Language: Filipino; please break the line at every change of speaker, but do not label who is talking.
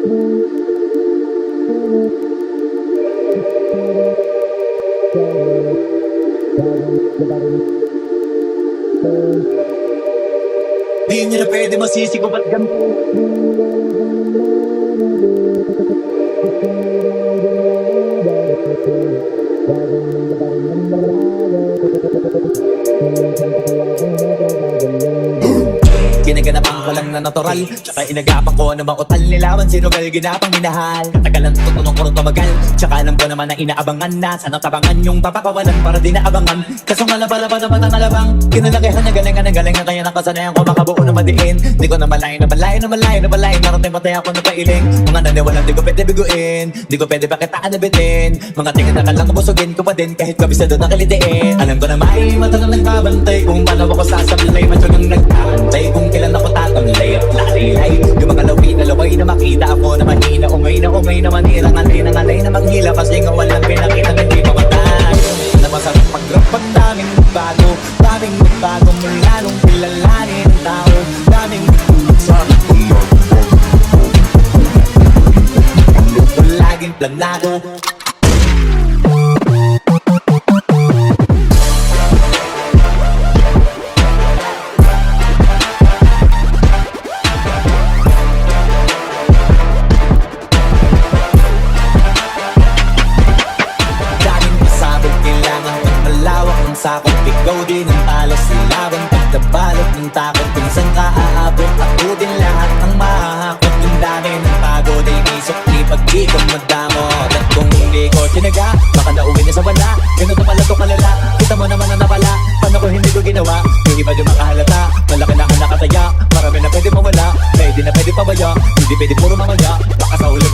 Di nyo na pwede masisi ko ba't ganito? Ginaganapan ko lang na natural, tsaka inagapan ko na mautal nilawan sinugal ginapang minahal. Katagalan tutunong ko rin tumagal, tsaka alam ko naman na inaabangan na sanang tabangan yung papakawalan para di naabangan. Kaso nga laban naman ang alabang kinalakihan na galing na kaya nakasanayan ko makabuo na madiin. Di ko na malayo narating patay ako na pailing. Mga naniwalang di ko pwede biguin, di ko pwede pakitaan na bitin. Mga tingin na kalang busugin ko pa din kahit kabisado na kilitiin. Alam ko na may mata na nagbabantay kung paano ako sasablay, macho nang nagkakantay kung kailan ako tatamlay at lalilay. Yung mga laway na makita ako na mahina, umay na manira, ngalay na maghila kasi nga walang pinakita na hindi mamatay. Na masarap pag-rap pag daming bago mula nung kilalanin ang tao, daming sa laging planado. Sakot, ikaw din ang talas silaban, pagkabalot ng takot kung saan ka aabot. Ako din lahat ang mahahakot, yung dami ng pagod ay nisok ni pag di ka magdamot. At kung hindi ko tinaga, baka nauwi na sa wala. Ganun na pala to kalala, kita mo naman na napala. Paano ko hindi ko ginawa, yung iba di makahalata. Malaki na ang nakataya, marami na pwede mawala, pwede na pwede pabaya, hindi pwede puro mamaya. Baka sa ulo